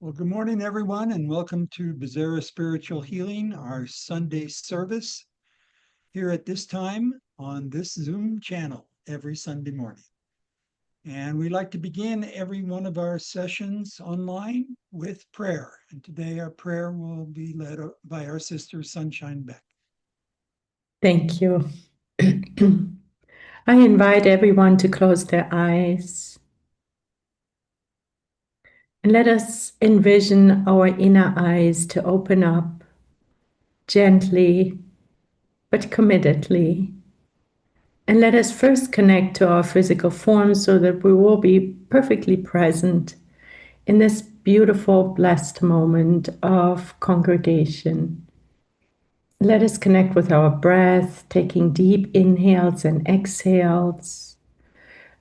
Well, good morning, everyone, and welcome to Bezerra Spiritual Healing, our Sunday service here at this time on this Zoom channel every Sunday morning. And we like to begin every one of our sessions online with prayer. And today our prayer will be led by our sister Sunshine Beck. Thank you. I invite everyone to close their eyes and let us envision our inner eyes to open up gently but committedly. And let us first connect to our physical form so that we will be perfectly present in this beautiful, blessed moment of congregation. Let us connect with our breath, taking deep inhales and exhales,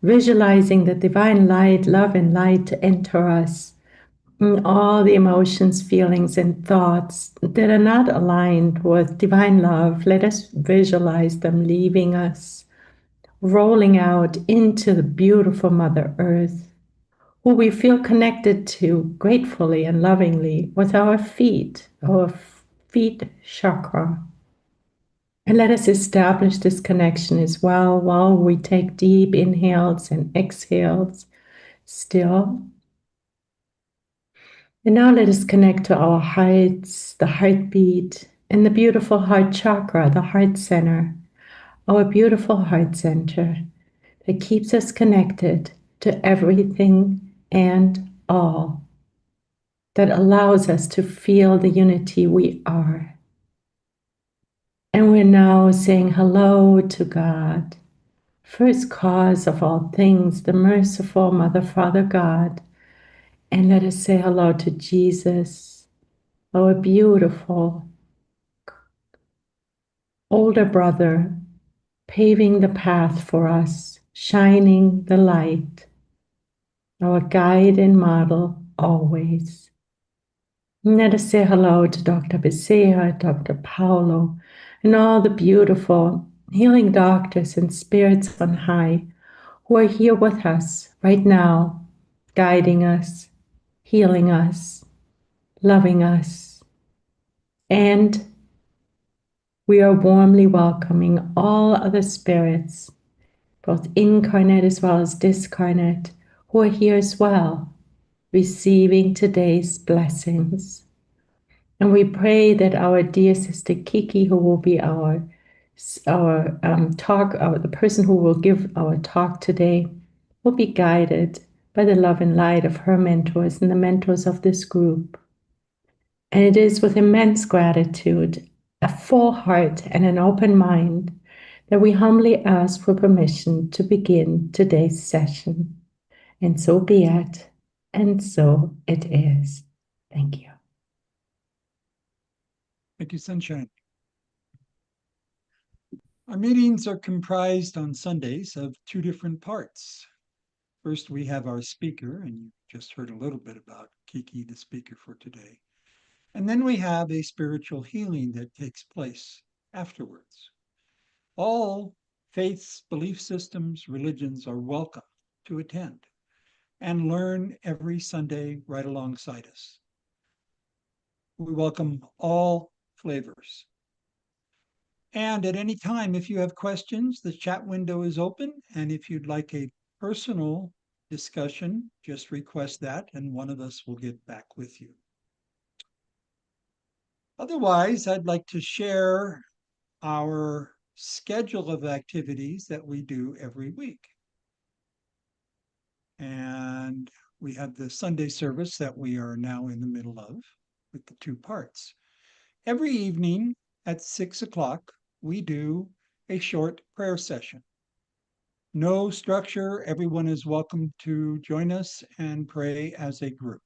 visualizing the divine light, love, and light to enter us. And all the emotions, feelings, and thoughts that are not aligned with divine love, let us visualize them leaving us, rolling out into the beautiful Mother Earth, who we feel connected to gratefully and lovingly with our feet chakra. And let us establish this connection as well while we take deep inhales and exhales still. And now let us connect to our hearts, the heartbeat, and the beautiful heart chakra, the heart center, our beautiful heart center that keeps us connected to everything and all, that allows us to feel the unity we are. And we're now saying hello to God, first cause of all things, the merciful Mother, Father, God. And let us say hello to Jesus, our beautiful older brother, paving the path for us, shining the light, our guide and model always. And let us say hello to Dr. Becerra, Dr. Paulo, and all the beautiful healing doctors and spirits on high who are here with us right now, guiding us, healing us, loving us. And we are warmly welcoming all other spirits, both incarnate as well as discarnate, who are here as well, receiving today's blessings. And we pray that our dear sister Kiki, who will be the person who will give our talk today, will be guided by the love and light of her mentors and the mentors of this group. And it is with immense gratitude, a full heart, and an open mind that we humbly ask for permission to begin today's session. And so be it, and so it is. Thank you. Thank you, Sunshine. Our meetings are comprised on Sundays of two different parts. First, we have our speaker, and you just heard a little bit about Kiki, the speaker for today. And then we have a spiritual healing that takes place afterwards. All faiths, belief systems, religions are welcome to attend and learn every Sunday right alongside us. We welcome all flavors. And at any time, if you have questions, the chat window is open. And if you'd like a personal discussion, just request that and one of us will get back with you. Otherwise, I'd like to share our schedule of activities that we do every week. And we have the Sunday service that we are now in the middle of with the two parts. Every evening at 6 o'clock, we do a short prayer session. No structure, everyone is welcome to join us and pray as a group.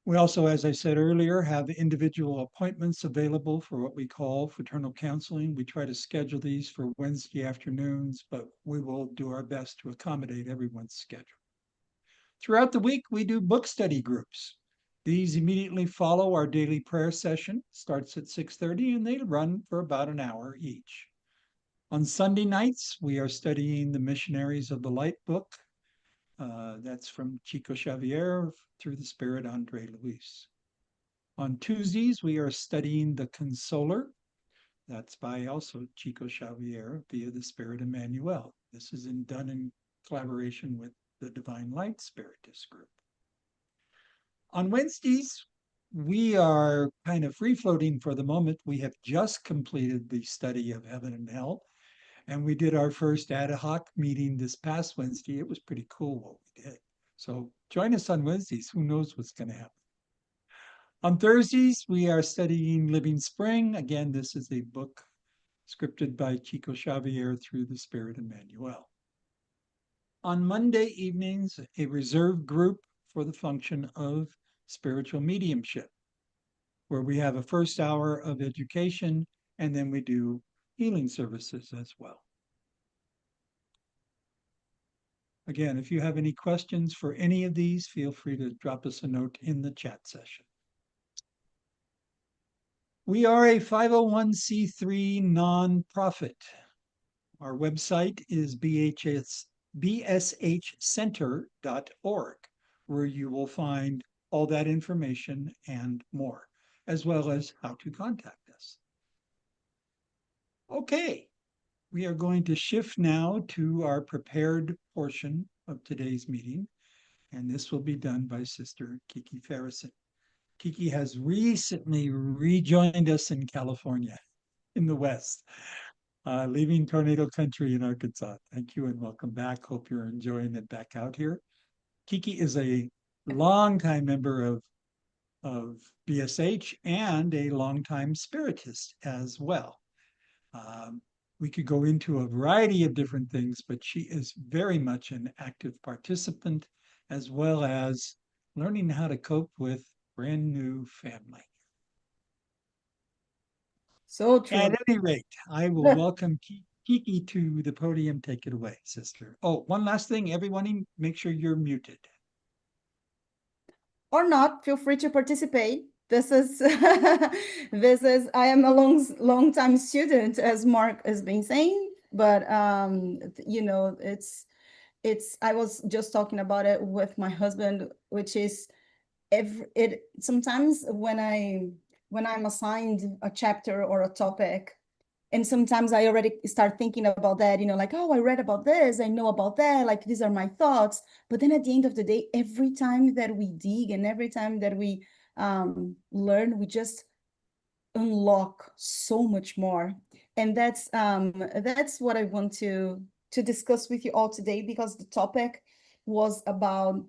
We also, as I said earlier, have individual appointments available for what we call fraternal counseling. We try to schedule these for Wednesday afternoons, but we will do our best to accommodate everyone's schedule. Throughout the week, we do book study groups. These immediately follow our daily prayer session, starts at 6:30, and they run for about an hour each. On Sunday nights, we are studying the Missionaries of the Light book, That's from Chico Xavier through the Spirit Andre Luis. On Tuesdays, we are studying the Consoler. That's by also Chico Xavier via the Spirit Emmanuel. This is done in collaboration with the Divine Light Spiritist group. On Wednesdays, we are kind of free floating for the moment. We have just completed the study of heaven and hell, and we did our first ad hoc meeting this past Wednesday. It was pretty cool what we did. So join us on Wednesdays. Who knows what's going to happen? On Thursdays, we are studying Living Spring. Again, this is a book scripted by Chico Xavier through the Spirit Emmanuel. On Monday evenings, a reserved group for the function of spiritual mediumship, where we have a first hour of education and then we do healing services as well. Again, if you have any questions for any of these, feel free to drop us a note in the chat session. We are a 501c3 nonprofit. Our website is bshcenter.org, where you will find all that information and more, as well as how to contact us. Okay, we are going to shift now to our prepared portion of today's meeting, and this will be done by Sister Kiki Feresin. Kiki has recently rejoined us in California, in the West, leaving tornado country in Arkansas. Thank you and welcome back. Hope you're enjoying it back out here. Kiki is a longtime member of BSH and a longtime spiritist as well. We could go into a variety of different things, but she is very much an active participant as well as learning how to cope with brand new family. So true. At any rate, I will welcome Kiki to the podium. Take it away, sister. Oh, one last thing, everyone, make sure you're muted. Or not, feel free to participate. This is I am a long time student, as Mark has been saying, but you know, it's I was just talking about it with my husband, which is sometimes when I'm assigned a chapter or a topic, and sometimes I already start thinking about that, you know, like, oh, I read about this, I know about that, like these are my thoughts. But then at the end of the day, every time that we dig and every time that we learn, we just unlock so much more. And that's what I want to discuss with you all today, because the topic was about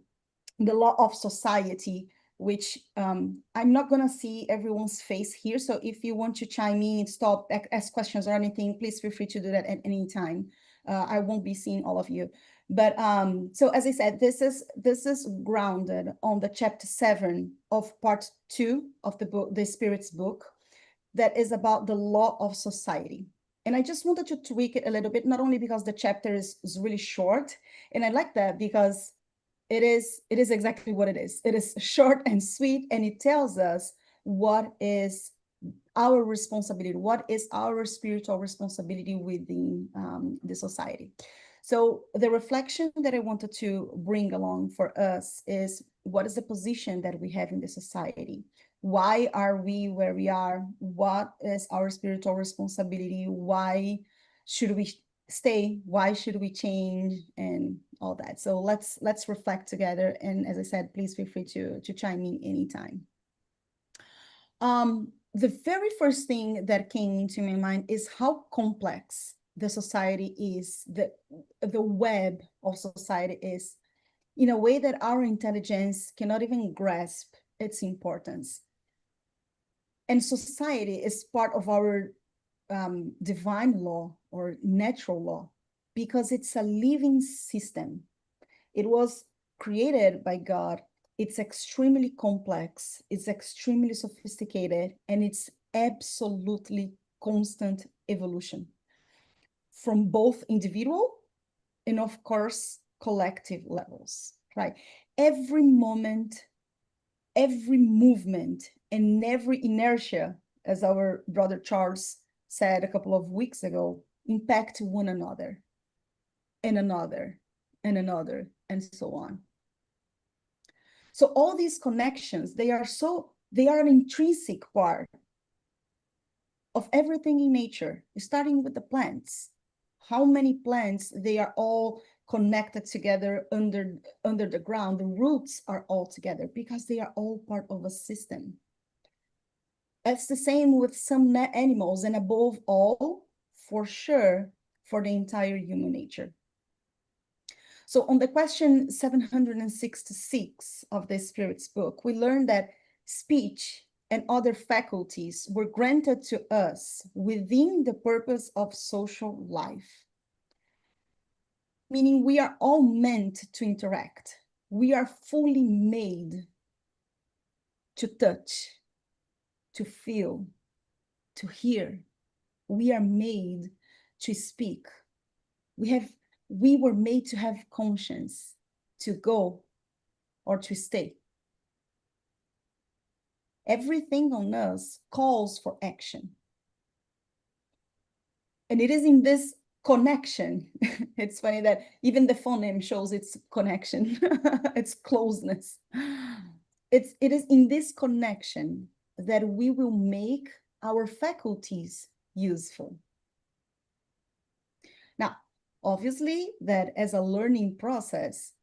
the law of society, which I'm not going to see everyone's face here. So if you want to chime in, stop, ask questions or anything, please feel free to do that at any time. I won't be seeing all of you. But so as I said, this is grounded on the chapter 7 of part 2 of the book, the Spirit's book, that is about the law of society. And I just wanted to tweak it a little bit, not only because the chapter is really short, and I like that because it is exactly what it is. It is short and sweet, and it tells us what is our responsibility, what is our spiritual responsibility within the society. So the reflection that I wanted to bring along for us is, what is the position that we have in the society? Why are we where we are? What is our spiritual responsibility? Why should we stay? Why should we change? And all that. So let's reflect together. And as I said, please feel free to chime in anytime. The very first thing that came into my mind is how complex the society is, the web of society is, in a way that our intelligence cannot even grasp its importance. And society is part of our divine law or natural law, because it's a living system. It was created by God. It's extremely complex, it's extremely sophisticated, and it's absolutely constant evolution from both individual and, of course, collective levels, right? Every moment, every movement, and every inertia, as our brother Charles said a couple of weeks ago, impact one another and another and another, and so on. So all these connections, they are an intrinsic part of everything in nature, starting with the plants. How many plants, they are all connected together under the ground. The roots are all together because they are all part of a system. That's the same with some animals, and above all, for sure, for the entire human nature. So on the question 766 of the Spirit's book, we learned that speech and other faculties were granted to us within the purpose of social life. Meaning we are all meant to interact. We are fully made to touch, to feel, to hear. We are made to speak. We were made to have conscience, to go or to stay. Everything on us calls for action. And it is in this connection, it's funny that even the phoneme shows its connection, its closeness. It is in this connection that we will make our faculties useful. Now, obviously, that as a learning process,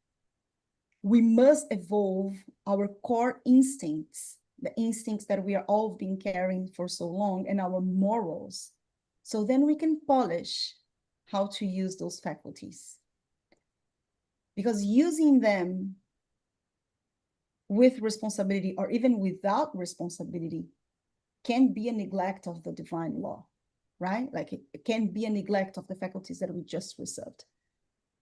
we must evolve our core instincts, the instincts that we are all been carrying for so long, and our morals. So then we can polish how to use those faculties. Because using them with responsibility or even without responsibility can be a neglect of the divine law, right? Like it can be a neglect of the faculties that we just reserved.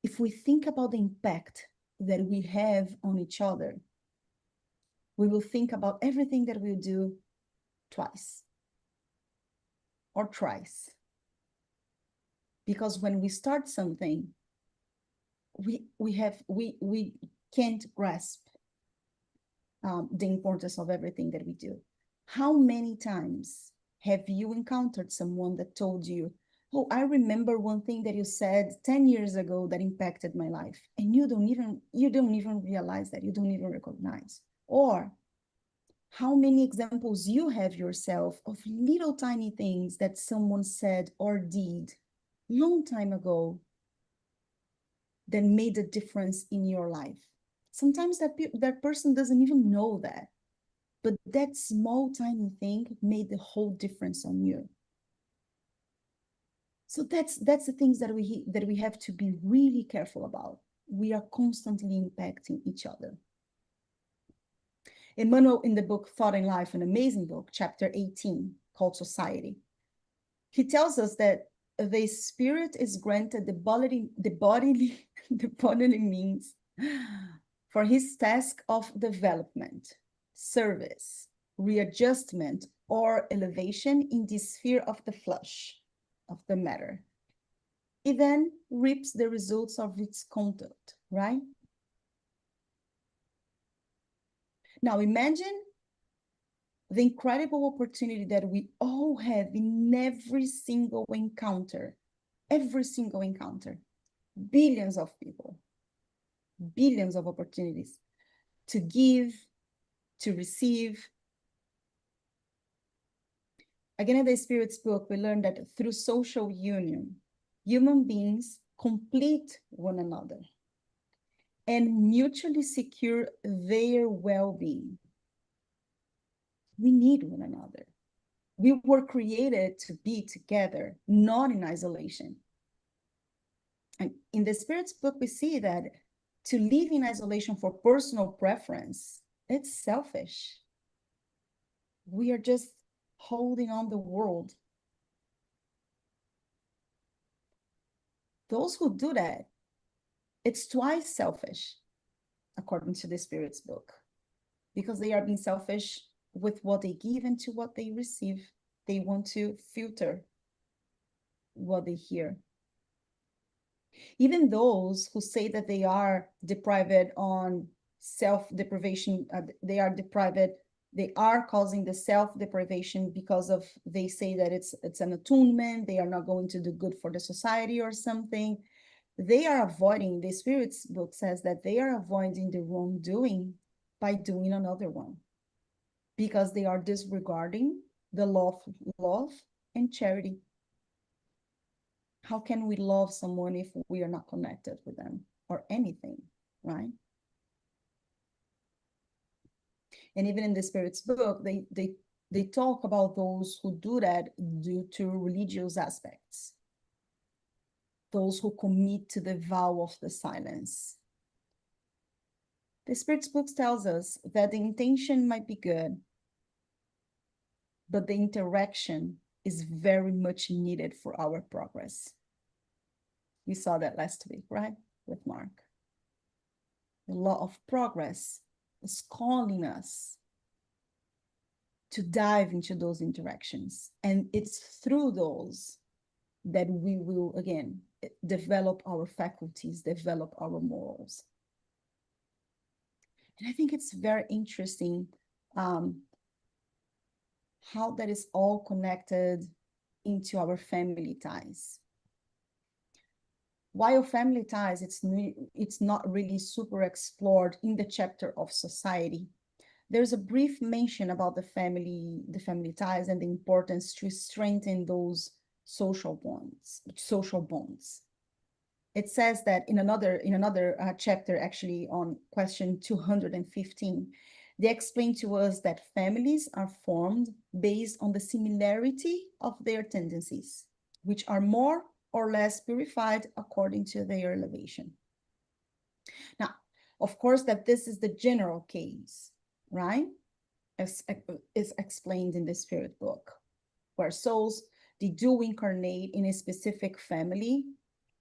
If we think about the impact that we have on each other, we will think about everything that we do twice or thrice. Because when we start something, we can't grasp the importance of everything that we do. How many times have you encountered someone that told you, oh, I remember one thing that you said 10 years ago that impacted my life, and you don't even realize that, you don't even recognize? Or how many examples you have yourself of little tiny things that someone said or did long time ago that made a difference in your life. Sometimes that person doesn't even know that, but that small tiny thing made the whole difference on you. So that's the things that we have to be really careful about. We are constantly impacting each other. Emmanuel, in the book Thought and Life, an amazing book, chapter 18, called Society, he tells us that the spirit is granted the bodily means for his task of development, service, readjustment, or elevation in the sphere of the flesh, of the matter. It then reaps the results of its conduct, right? Now imagine the incredible opportunity that we all have in every single encounter, billions of people, billions of opportunities to give, to receive. Again, in the Spirit's book, we learned that through social union, human beings complete one another and mutually secure their well-being. We need one another. We were created to be together, not in isolation. And in the Spirit's book, we see that to live in isolation for personal preference, it's selfish. We are just holding on the world. Those who do that, it's twice selfish, according to the Spirit's book, because they are being selfish with what they give and to what they receive. They want to filter what they hear. Even those who say that they are deprived on self-deprivation, they are causing the self-deprivation because of, they say that it's an attunement, they are not going to do good for the society or something. they are avoiding, the Spirit's book says that they are avoiding the wrongdoing by doing another one, because they are disregarding the love and charity. How can we love someone if we are not connected with them or anything, right? And even in the Spirit's book, they talk about those who do that due to religious aspects, those who commit to the vow of the silence. The Spirit's book tells us that the intention might be good, but the interaction is very much needed for our progress. We saw that last week, right? With Mark. The law of progress is calling us to dive into those interactions. And it's through those that we will, again, develop our faculties, develop our morals. And I think it's very interesting how that is all connected into our family ties. While family ties, it's not really super explored in the chapter of society. There's a brief mention about the family ties and the importance to strengthen those social bonds. It says that in another chapter, actually on question 215, they explain to us that families are formed based on the similarity of their tendencies, which are more or less purified according to their elevation. Now, of course, that this is the general case, right? As is explained in the Spirit book, where souls, they do incarnate in a specific family,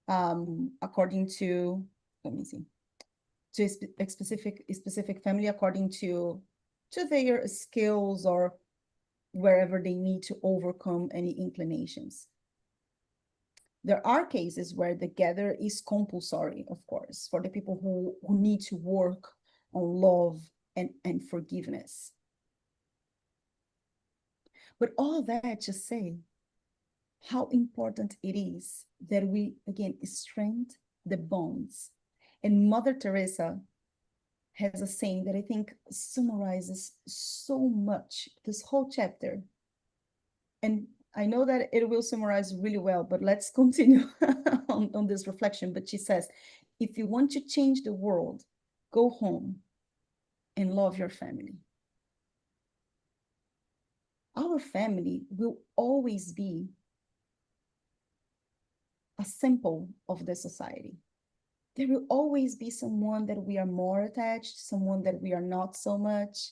according to, let me see, to a specific family according to their skills or wherever they need to overcome any inclinations. There are cases where the gather is compulsory, of course, for the people who need to work on love and forgiveness. But all that to say how important it is that we, again, strengthen the bonds. And Mother Teresa has a saying that I think summarizes so much this whole chapter. And I know that it will summarize really well, but let's continue on this reflection. But she says, if you want to change the world, go home and love your family. Our family will always be a sample of the society. There will always be someone that we are more attached, someone that we are not so much,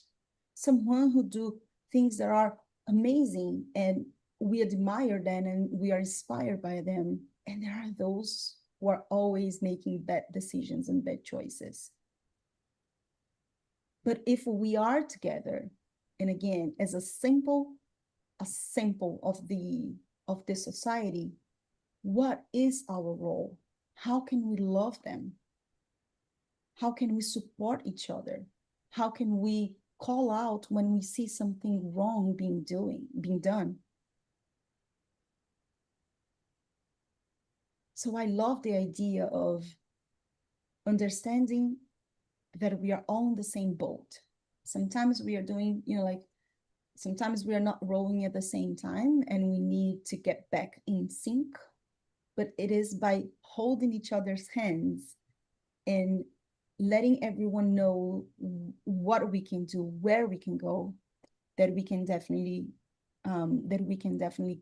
someone who do things that are amazing and we admire them and we are inspired by them. And there are those who are always making bad decisions and bad choices. But if we are together, and again, as a sample of the society, what is our role? How can we love them? How can we support each other? How can we call out when we see something wrong being done? So I love the idea of understanding that we are all in the same boat. Sometimes we are doing, sometimes we are not rowing at the same time and we need to get back in sync. But it is by holding each other's hands and letting everyone know what we can do, where we can go, that we can definitely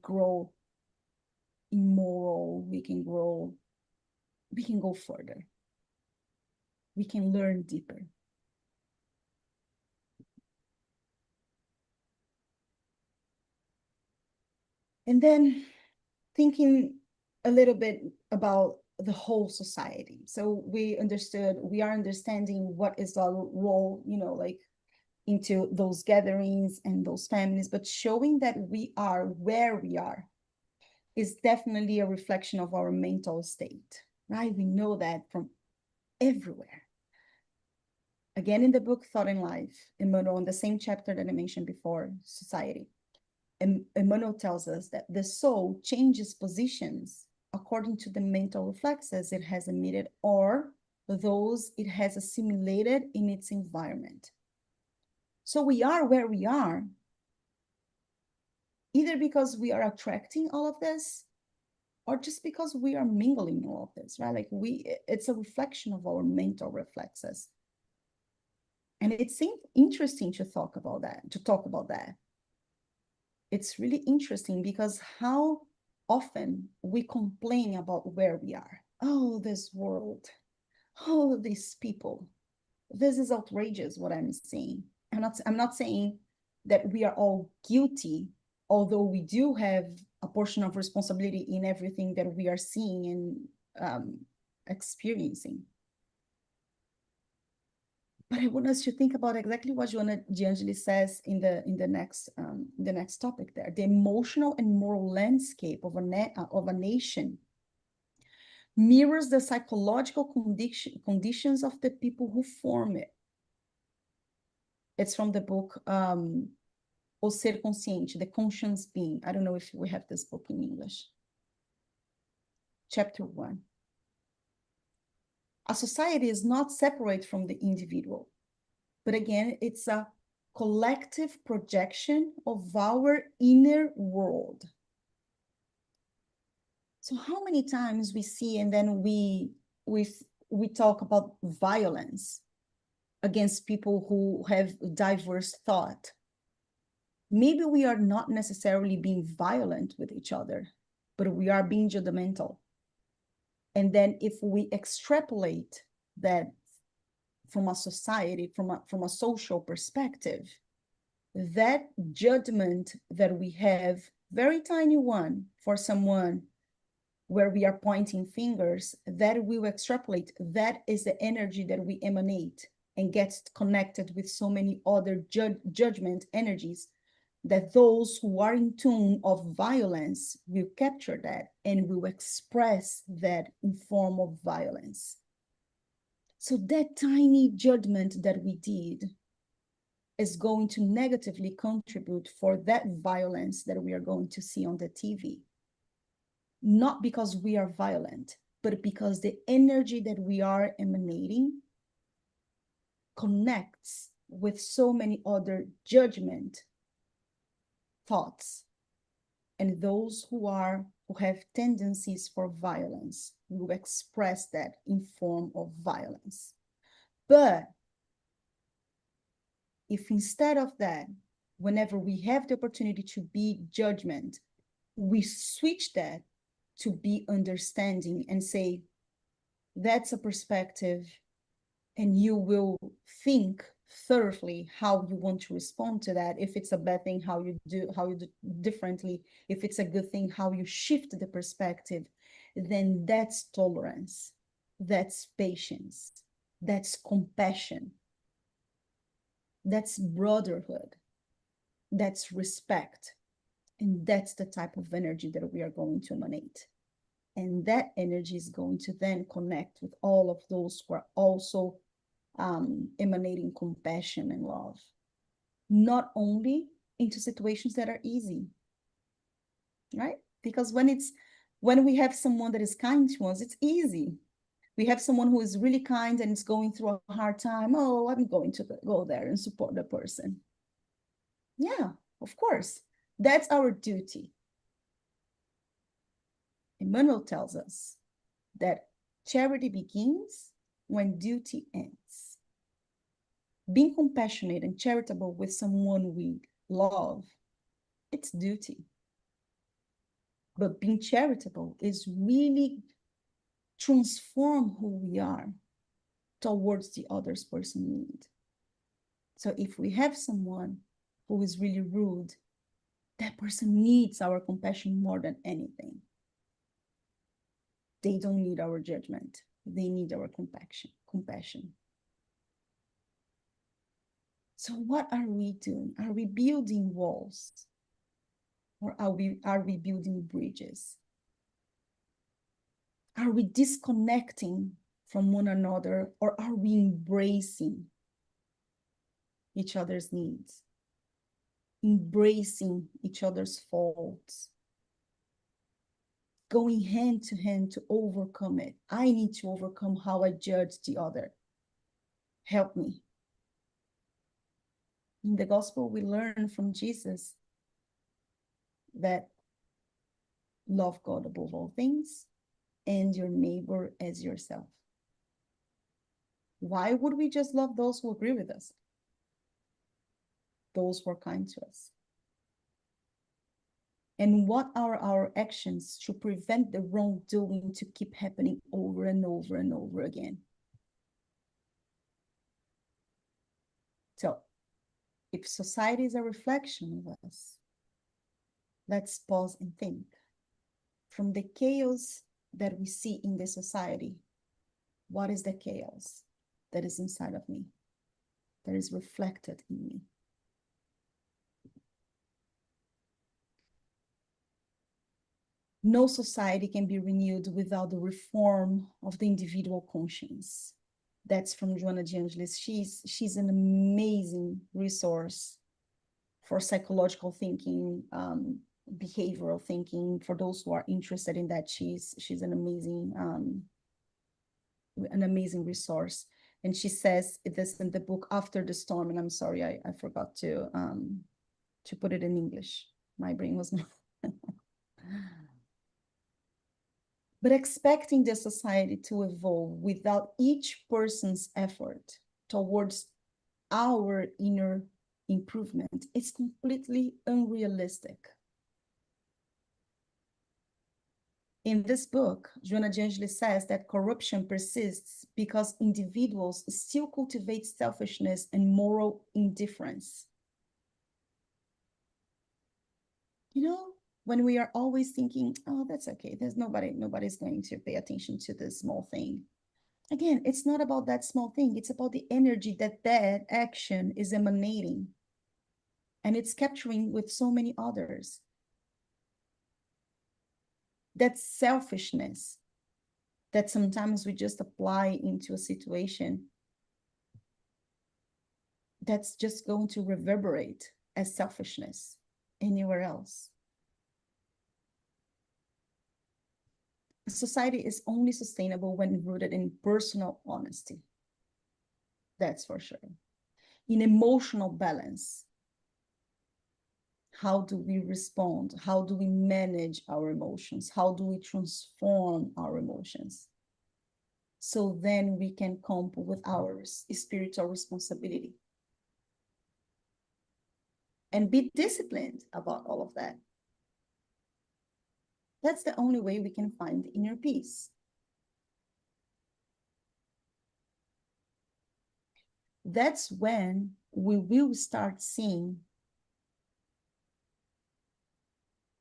grow in moral, we can go further. We can learn deeper. And then thinking a little bit about the whole society. So we are understanding what is our role, into those gatherings and those families, but showing that we are where we are is definitely a reflection of our mental state, right? We know that from everywhere. Again, in the book Thought and Life, Emmanuel, in the same chapter that I mentioned before, society, Emmanuel tells us that the soul changes positions according to the mental reflexes it has emitted or those it has assimilated in its environment. So we are where we are, either because we are attracting all of this or just because we are mingling all of this, right? Like it's a reflection of our mental reflexes. And it seemed interesting to talk about that. It's really interesting because how often we complain about where we are. Oh, this world. Oh, these people. This is outrageous what I'm seeing. I'm not saying that we are all guilty, although we do have a portion of responsibility in everything that we are seeing and experiencing. But I want us to think about exactly what Joanna D'Angeli says in the next topic there. The emotional and moral landscape of a nation mirrors the psychological conditions of the people who form it. It's from the book O Ser Consciente, The Conscious Being. I don't know if we have this book in English. Chapter 1. A society is not separate from the individual, but again, it's a collective projection of our inner world. So how many times we see and then we talk about violence against people who have diverse thought. Maybe we are not necessarily being violent with each other, but we are being judgmental. And then if we extrapolate that from a society, from a social perspective, that judgment that we have, very tiny one for someone where we are pointing fingers, that will extrapolate. That is the energy that we emanate and gets connected with so many other judgment energies, that those who are in tune of violence will capture that and will express that in form of violence. So that tiny judgment that we did is going to negatively contribute for that violence that we are going to see on the TV. Not because we are violent, but because the energy that we are emanating connects with so many other judgment thoughts. And those who have tendencies for violence will express that in form of violence. But if instead of that, whenever we have the opportunity to be judgment, we switch that to be understanding and say, that's a perspective, and you will think thoroughly how you want to respond to that. If it's a bad thing, how you do differently. If it's a good thing, how you shift the perspective. Then that's tolerance, that's patience, that's compassion, that's brotherhood, that's respect. And that's the type of energy that we are going to emanate. And that energy is going to then connect with all of those who are also emanating compassion and love. Not only into situations that are easy, right? Because when we have someone that is kind to us, it's easy. We have someone who is really kind and is going through a hard time. Oh, I'm going to go there and support the person. Yeah, of course. That's our duty. Emmanuel tells us that charity begins when duty ends. Being compassionate and charitable with someone we love, it's duty. But being charitable is really transform who we are towards the other person's need. So if we have someone who is really rude, that person needs our compassion more than anything. They don't need our judgment. They need our compassion. So what are we doing? Are we building walls? Or are we building bridges? Are we disconnecting from one another, or are we embracing each other's needs? Embracing each other's faults? going hand to hand to overcome it. I need to overcome how I judge the other. Help me. In the gospel, we learn from Jesus that love God above all things and your neighbor as yourself. Why would we just love those who agree with us? Those who are kind to us. And what are our actions to prevent the wrongdoing to keep happening over and over and over again? So, if society is a reflection of us, let's pause and think. From the chaos that we see in the society, what is the chaos that is inside of me, that is reflected in me? No society can be renewed without the reform of the individual conscience. That's from Joanna de Angelis. She's an amazing resource for psychological thinking, behavioral thinking. For those who are interested in that, she's an amazing resource. And she says this in the book After the Storm. And I'm sorry, I forgot to put it in English. My brain was not. But expecting the society to evolve without each person's effort towards our inner improvement is completely unrealistic. In this book, Joanna de Angelis says that corruption persists because individuals still cultivate selfishness and moral indifference. You know, when we are always thinking, oh, that's okay, nobody's going to pay attention to this small thing. Again, it's not about that small thing. It's about the energy that that action is emanating. And it's capturing with so many others. That selfishness that sometimes we just apply into a situation that's just going to reverberate as selfishness anywhere else. Society is only sustainable when rooted in personal honesty. That's for sure. In emotional balance. How do we respond? How do we manage our emotions? How do we transform our emotions? So then we can cope with our spiritual responsibility. And be disciplined about all of that. That's the only way we can find inner peace. That's when we will start seeing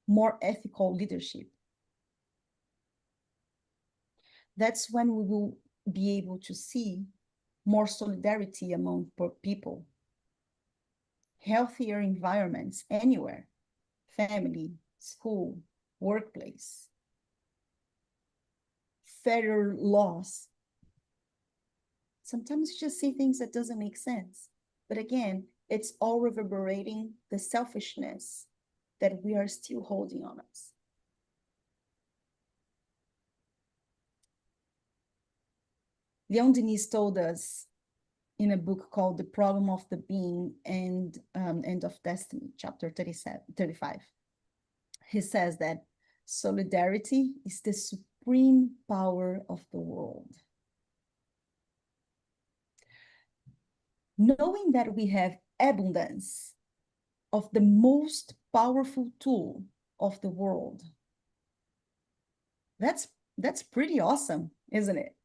more ethical leadership. That's when we will be able to see more solidarity among people, healthier environments anywhere, family, school, workplace, fairer laws. Sometimes you just see things that doesn't make sense. But again, it's all reverberating the selfishness that we are still holding on us. Leon Denis told us in a book called The Problem of the Being and End of Destiny, chapter 35. He says that solidarity is the supreme power of the world. Knowing that we have abundance of the most powerful tool of the world, that's pretty awesome, isn't it?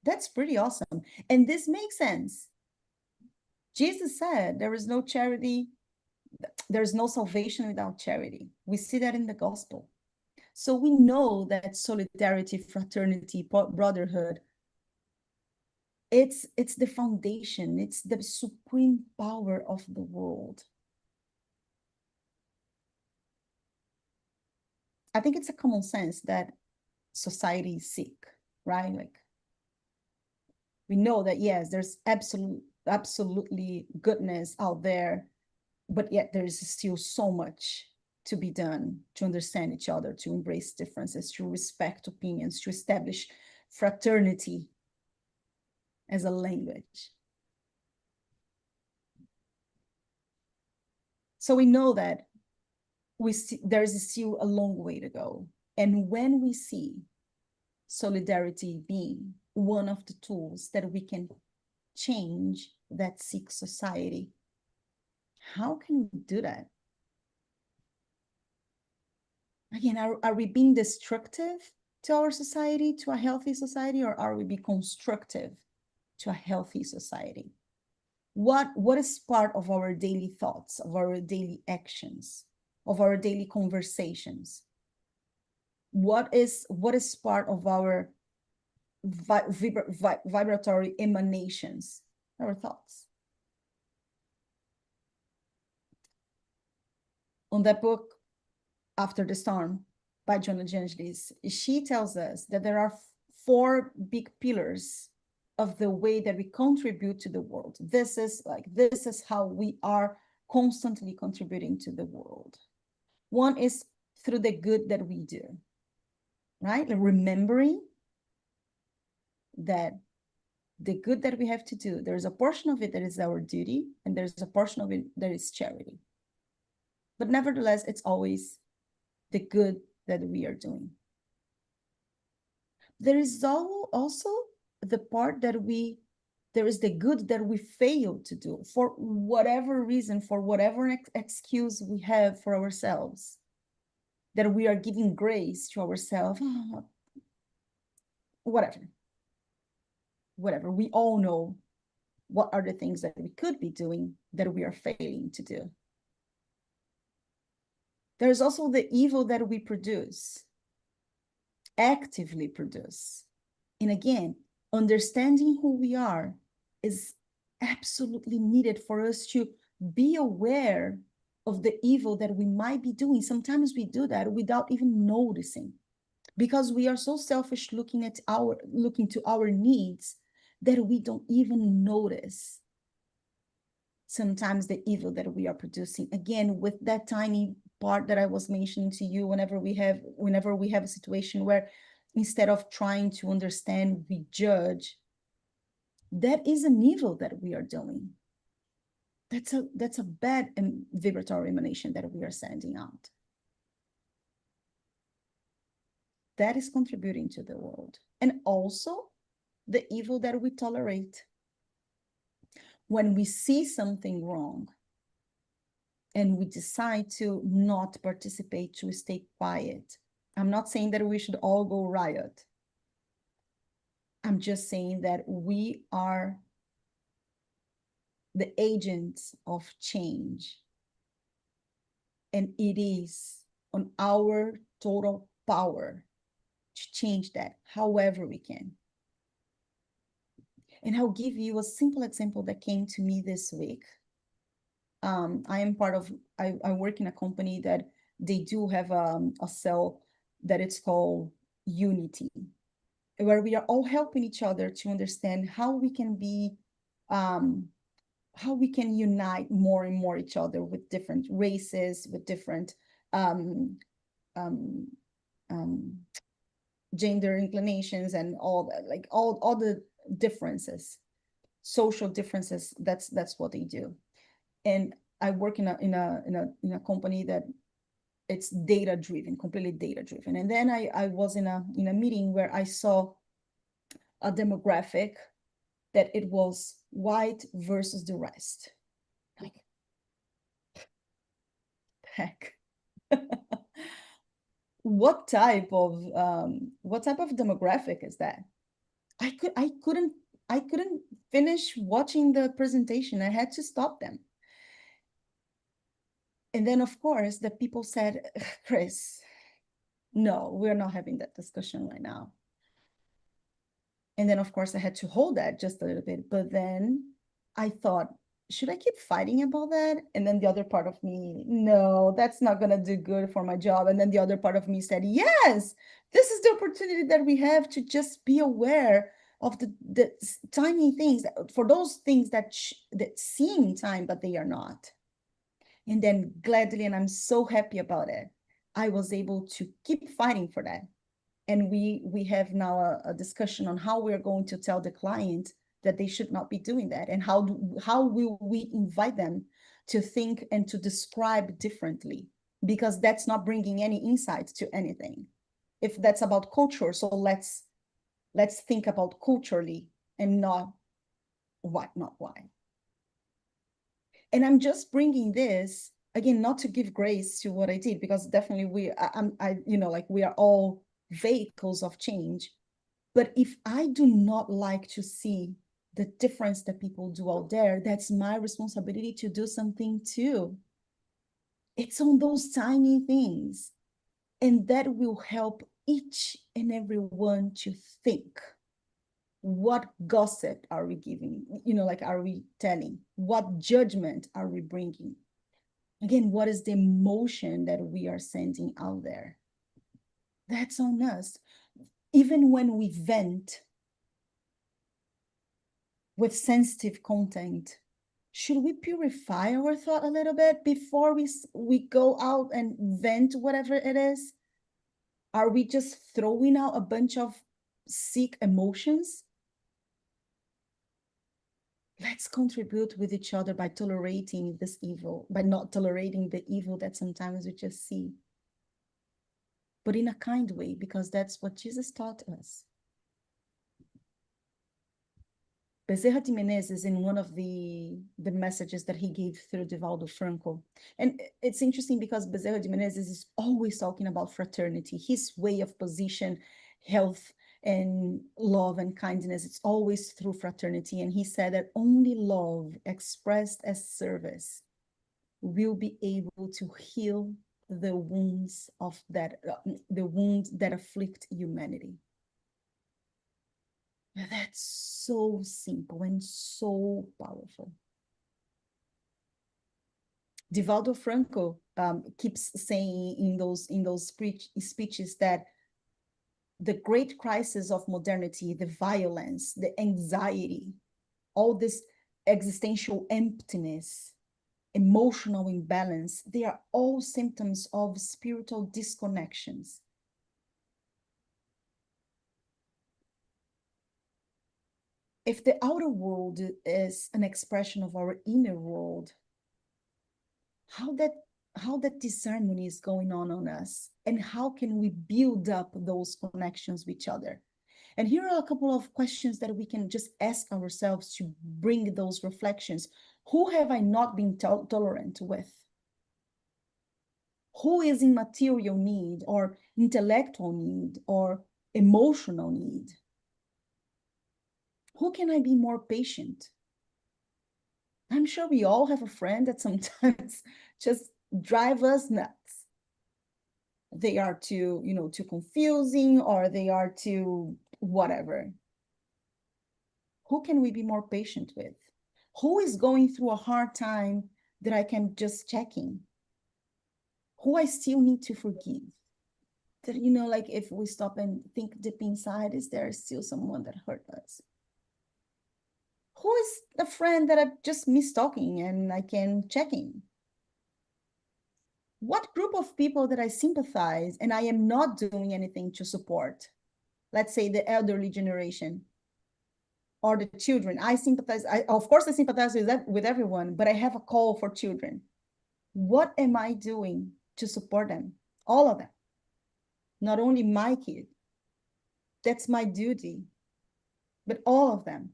That's pretty awesome. And this makes sense. Jesus said there is no charity, there's no salvation without charity. We see that in the gospel. So we know that solidarity, fraternity, brotherhood, it's the foundation, it's the supreme power of the world. I think it's a common sense that society is sick, right? Like, we know that, yes, there's absolutely goodness out there, but yet there's still so much to be done to understand each other, to embrace differences, to respect opinions, to establish fraternity as a language. So we know that there's still a long way to go. And when we see solidarity being one of the tools that we can change that sick society, how can we do that? Again, are we being destructive to our society, to a healthy society, or are we being constructive to a healthy society? What is part of our daily thoughts, of our daily actions, of our daily conversations? What is part of our vibratory emanations, our thoughts? On that book, After the Storm, by Joanna de Angelis, she tells us that there are 4 big pillars of the way that we contribute to the world. This is how we are constantly contributing to the world. One is through the good that we do, right? Like remembering that the good that we have to do, there's a portion of it that is our duty, and there's a portion of it that is charity. But nevertheless, it's always the good that we are doing. There is also the part that there is the good that we fail to do for whatever reason, for whatever excuse we have for ourselves, that we are giving grace to ourselves, whatever. We all know what are the things that we could be doing that we are failing to do. There's also the evil that we produce, actively produce. And again, understanding who we are is absolutely needed for us to be aware of the evil that we might be doing. Sometimes we do that without even noticing, because we are so selfish looking to our needs that we don't even notice sometimes the evil that we are producing. Again, with that tiny part that I was mentioning to you, whenever we have a situation where instead of trying to understand, we judge, that is an evil that we are doing. That's a bad vibratory emanation that we are sending out. That is contributing to the world. And also the evil that we tolerate. When we see something wrong and we decide to not participate, to stay quiet. I'm not saying that we should all go riot. I'm just saying that we are the agents of change. And it is on our total power to change that however we can. And I'll give you a simple example that came to me this week. I work in a company that they do have a cell that it's called Unity, where we are all helping each other to understand how we can unite more and more each other with different races, with different gender inclinations, and all that, like all the differences, social differences. That's what they do. And I work in a company that it's data driven, completely data driven. And then I was in a meeting where I saw a demographic that it was white versus the rest. Like, heck. What type of demographic is that? I couldn't finish watching the presentation. I had to stop them. And then, of course, the people said, Chris, no, we're not having that discussion right now. And then, of course, I had to hold that just a little bit. But then I thought, should I keep fighting about that? And then the other part of me, no, that's not going to do good for my job. And then the other part of me said, yes, this is the opportunity that we have to just be aware of the tiny things, for those things that seem tiny, but they are not. And then gladly, and I'm so happy about it, I was able to keep fighting for that. And we have now a discussion on how we're going to tell the client that they should not be doing that, and how will we invite them to think and to describe differently, because that's not bringing any insight to anything. If that's about culture, so let's think about culturally and not why. And I'm just bringing this again, not to give grace to what I did, because definitely we are all vehicles of change. But if I do not like to see the difference that people do out there, that's my responsibility to do something too. It's on those tiny things, and that will help each and every one to think. What gossip are we giving? Are we telling? What judgment are we bringing? Again, what is the emotion that we are sending out there? That's on us. Even when we vent with sensitive content, should we purify our thought a little bit before we go out and vent whatever it is? Are we just throwing out a bunch of sick emotions? Let's contribute with each other by tolerating this evil, by not tolerating the evil that sometimes we just see, but in a kind way, because that's what Jesus taught us. Bezerra de Menezes, in one of the messages that he gave through Divaldo Franco, and it's interesting because Bezerra de Menezes is always talking about fraternity, his way of position, health, and love and kindness. It's always through fraternity. And he said that only love expressed as service will be able to heal the wounds that afflict humanity. That's so simple and so powerful. Divaldo Franco keeps saying in those speeches that the great crisis of modernity, the violence, the anxiety, all this existential emptiness, emotional imbalance, they are all symptoms of spiritual disconnections. If the outer world is an expression of our inner world, how that disharmony is going on us, and how can we build up those connections with each other? And here are a couple of questions that we can just ask ourselves to bring those reflections. Who have I not been tolerant with? Who is in material need or intellectual need or emotional need? Who can I be more patient? I'm sure we all have a friend that sometimes just drive us nuts. They are too confusing, or they are too whatever. Who can we be more patient with? Who is going through a hard time that I can just check in? Who I still need to forgive? That, if we stop and think deep inside, is there still someone that hurt us? Who is a friend that I just miss talking and I can check in? What group of people that I sympathize and I am not doing anything to support? Let's say the elderly generation or the children. I sympathize. Of course, I sympathize with everyone, but I have a call for children. What am I doing to support them? All of them. Not only my kid. That's my duty. But all of them.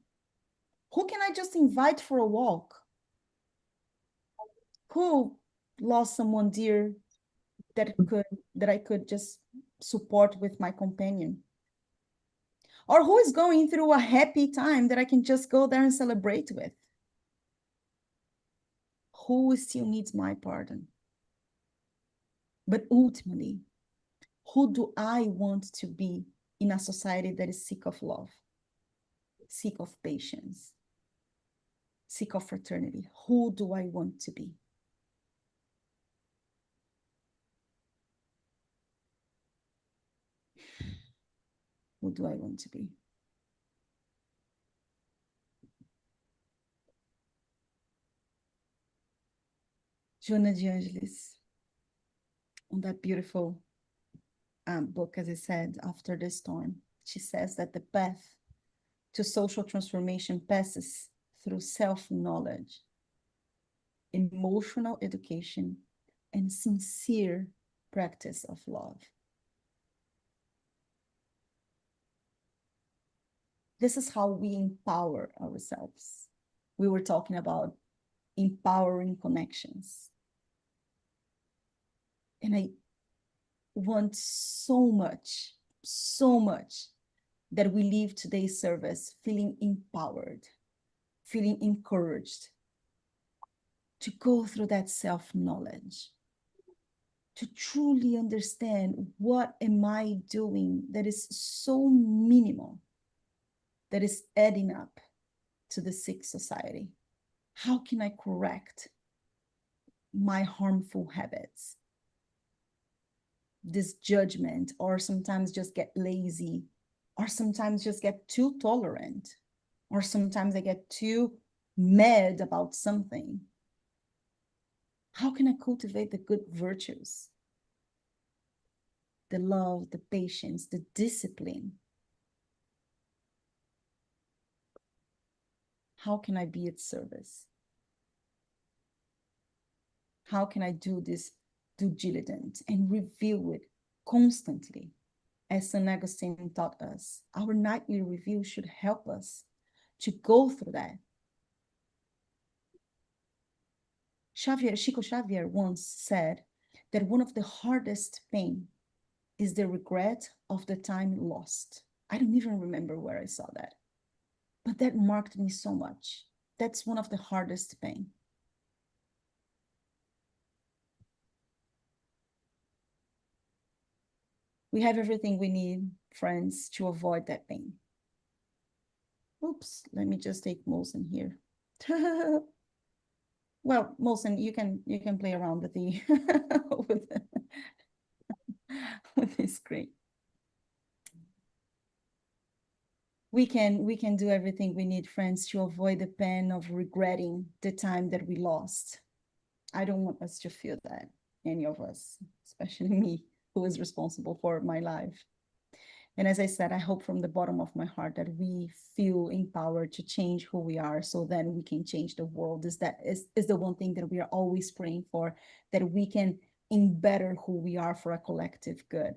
Who can I just invite for a walk? Who lost someone dear that I could just support with my companion? Or who is going through a happy time that I can just go there and celebrate with? Who still needs my pardon? But ultimately, who do I want to be in a society that is sick of love, sick of patience, sick of fraternity? Who do I want to be? Who do I want to be? Joana de Angelis, on that beautiful book, as I said, After the Storm, she says that the path to social transformation passes through self-knowledge, emotional education, and sincere practice of love. This is how we empower ourselves. We were talking about empowering connections. And I want so much that we leave today's service feeling empowered, feeling encouraged to go through that self-knowledge, to truly understand what am I doing that is so minimal, that is adding up to the sick society. How can I correct my harmful habits? This judgment, or sometimes just get lazy, or sometimes just get too tolerant, or sometimes I get too mad about something. How can I cultivate the good virtues? The love, the patience, the discipline. How can I be at service? How can I do this due diligence and review it constantly? As St. Augustine taught us, our nightly review should help us to go through that. Chico Xavier once said that one of the hardest pain is the regret of the time lost. I don't even remember where I saw that, but that marked me so much. That's one of the hardest pain. We have everything we need, friends, to avoid that pain. Oops, let me just take Molson here. Well, Molson, you can play around with the with the screen. We can do everything we need, friends, to avoid the pain of regretting the time that we lost. I don't want us to feel that, any of us, especially me, who is responsible for my life. And as I said, I hope from the bottom of my heart that we feel empowered to change who we are, so then we can change the world. Is the one thing that we are always praying for, that we can embetter who we are for a collective good.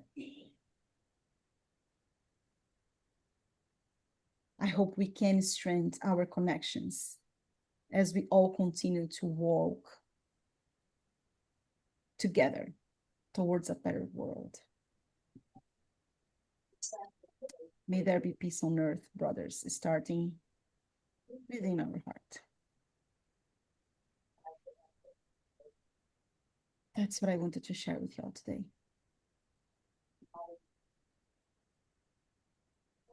I hope we can strengthen our connections as we all continue to walk together towards a better world. May there be peace on earth, brothers, starting within our heart. That's what I wanted to share with y'all today.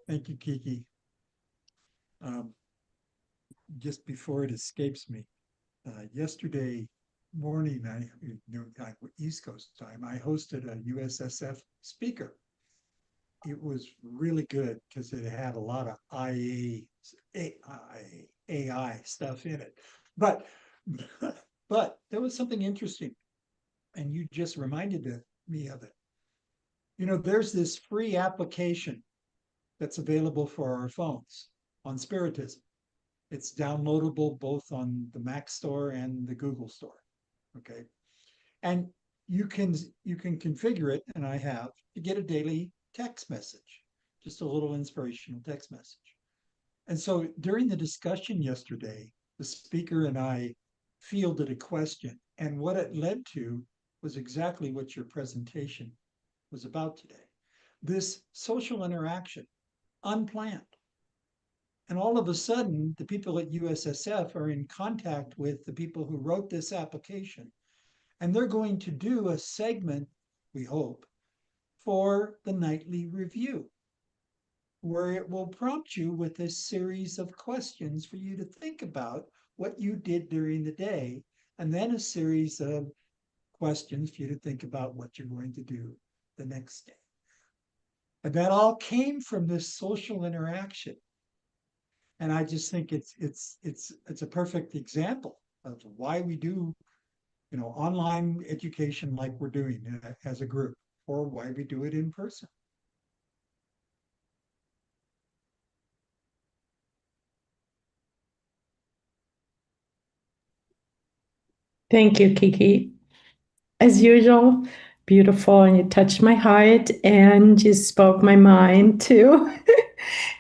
Thank you, Kiki. Just before it escapes me, yesterday morning, East Coast time, I hosted a USSF speaker. It was really good because it had a lot of AI stuff in it. But but there was something interesting, and you just reminded me of it. There's this free application that's available for our phones on Spiritism. It's downloadable both on the Mac Store and the Google Store. Okay. And you can configure it, and I have, to get a daily text message, just a little inspirational text message. And so during the discussion yesterday, the speaker and I fielded a question, and what it led to was exactly what your presentation was about today. This social interaction, unplanned. And all of a sudden, the people at USSF are in contact with the people who wrote this application. And they're going to do a segment, we hope, for the nightly review, where it will prompt you with a series of questions for you to think about what you did during the day, and then a series of questions for you to think about what you're going to do the next day. And that all came from this social interaction. And I just think it's a perfect example of why we do online education like we're doing as a group, or why we do it in person. Thank you, Kiki. As usual, beautiful, and you touched my heart and you spoke my mind too.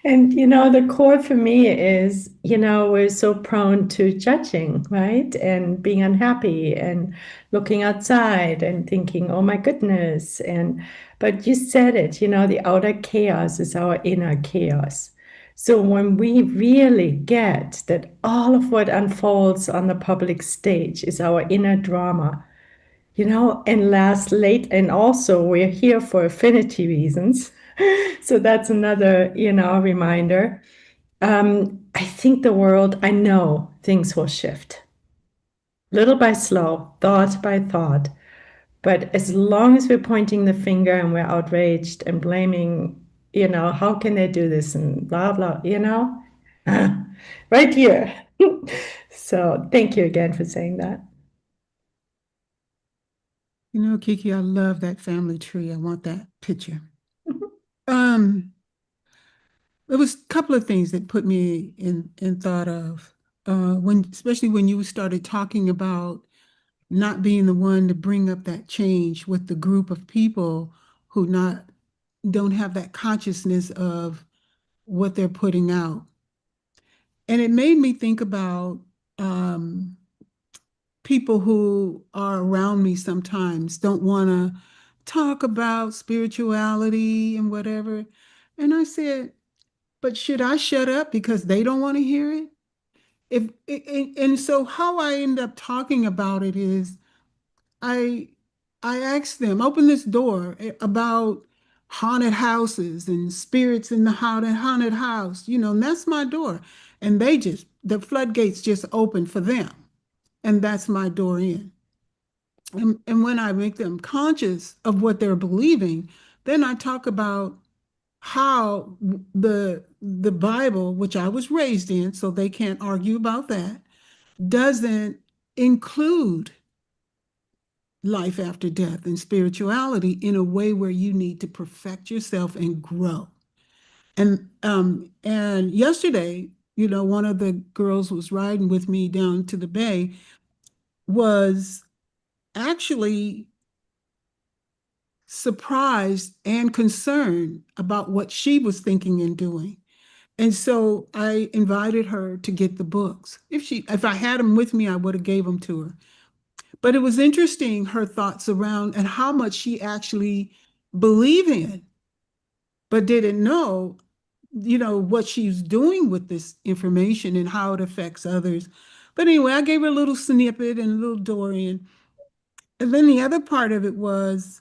And the core for me is, we're so prone to judging, right? And being unhappy and looking outside and thinking, oh my goodness. But you said it, the outer chaos is our inner chaos. So when we really get that all of what unfolds on the public stage is our inner drama, and last late, and also we're here for affinity reasons. So that's another, reminder. I think I know things will shift little by slow, thought by thought. But as long as we're pointing the finger and we're outraged and blaming, how can they do this and blah, blah, right here. So thank you again for saying that. Kiki, I love that family tree. I want that picture. Um, there was a couple of things that put me in thought of especially when you started talking about not being the one to bring up that change with the group of people who don't have that consciousness of what they're putting out. And it made me think about people who are around me sometimes don't want to talk about spirituality and whatever. And I said, but should I shut up because they don't want to hear it? And so how I end up talking about it is I I asked them, open this door about haunted houses and spirits in the haunted house, and that's my door. And the floodgates just open for them. And that's my door in. And when I make them conscious of what they're believing, then I talk about how the Bible, which I was raised in, so they can't argue about that, doesn't include life after death and spirituality in a way where you need to perfect yourself and grow. And yesterday, one of the girls was riding with me down to the bay, was actually surprised and concerned about what she was thinking and doing. And so I invited her to get the books. If I had them with me, I would have gave them to her. But it was interesting, her thoughts around and how much she actually believed in, but didn't know, what she's doing with this information and how it affects others. But anyway, I gave her a little snippet and a little Dorian. And then the other part of it was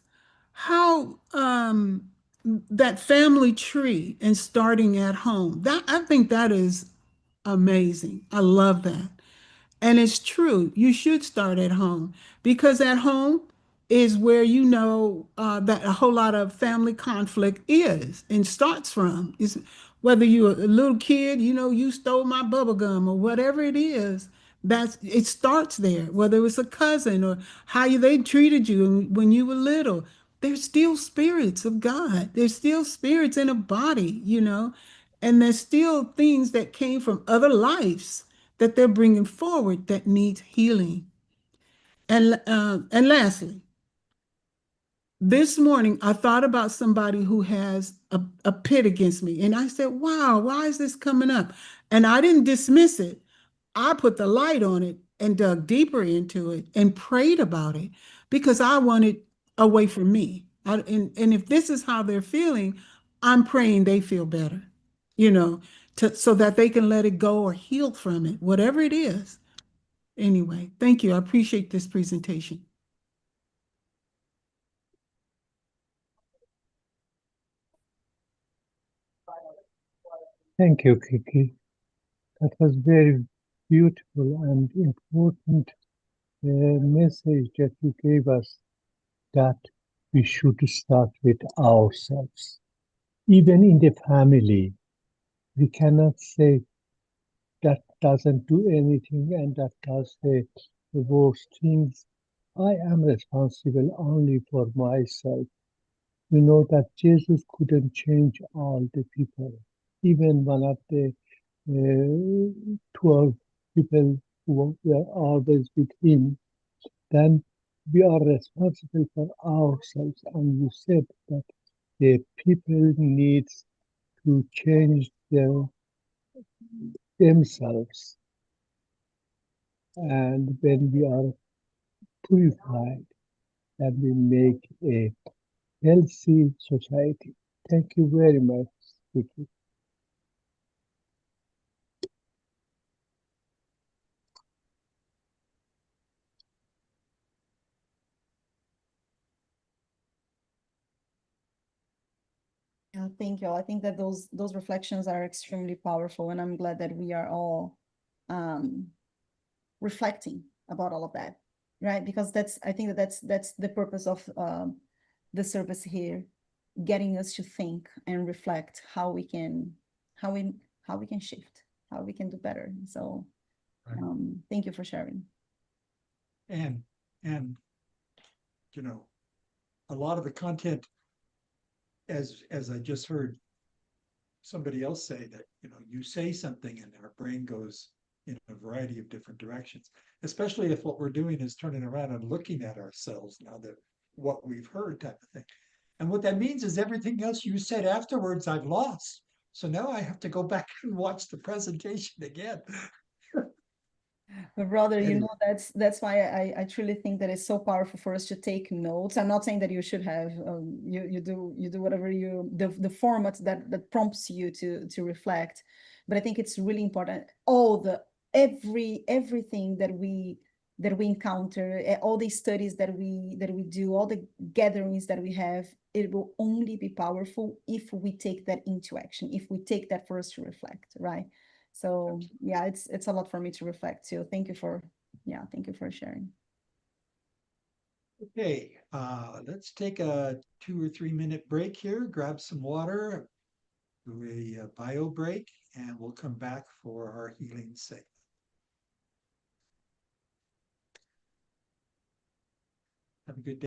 how that family tree and starting at home. That I think that is amazing. I love that. And it's true. You should start at home because at home is where that a whole lot of family conflict is and starts from. Is whether you're a little kid, you stole my bubble gum or whatever it is. It starts there. Whether it's a cousin or they treated you when you were little, there's still spirits of God. There's still spirits in a body. And there's still things that came from other lives that they're bringing forward that needs healing. And lastly, this morning I thought about somebody who has a pit against me, and I said, "Wow, why is this coming up?" And I didn't dismiss it. I put the light on it and dug deeper into it and prayed about it because I wanted away from me. And if this is how they're feeling, I'm praying they feel better, you know, so that they can let it go or heal from it, whatever it is. Anyway, thank you. I appreciate this presentation. Thank you, Kiki. That was very beautiful and important message that you gave us, that we should start with ourselves. Even in the family, we cannot say that doesn't do anything and that does the worst things. I am responsible only for myself. You know that Jesus couldn't change all the people. Even one of the 12 people who were always with him, then we are responsible for ourselves. And you said that the people needs to change themselves. And when we are purified, then we make a healthy society. Thank you very much, Kiki. Yeah, thank you. I think that those reflections are extremely powerful, and I'm glad that we are all reflecting about all of that, right? Because I think that that's the purpose of the service here, getting us to think and reflect how we can how we how we can shift, how we can do better. So thank you for sharing. And and you know, a lot of the content, as I just heard somebody else say, that you say something and our brain goes in a variety of different directions, especially if what we're doing is turning around and looking at ourselves now that what we've heard, type of thing. And what that means is everything else you said afterwards I've lost, so now I have to go back and watch the presentation again. But brother, Anyway. that's why I truly think that it's so powerful for us to take notes. I'm not saying that you should have you do whatever the format that prompts you to reflect, but I think it's really important. Everything that we encounter, all the studies that we do, all the gatherings that we have, it will only be powerful if we take that into action, if we take that for us to reflect, right? So yeah, it's a lot for me to reflect too. Thank you for sharing. Okay, let's take a 2 or 3 minute break here, grab some water, do a bio break, and we'll come back for our healing segment. Have a good day.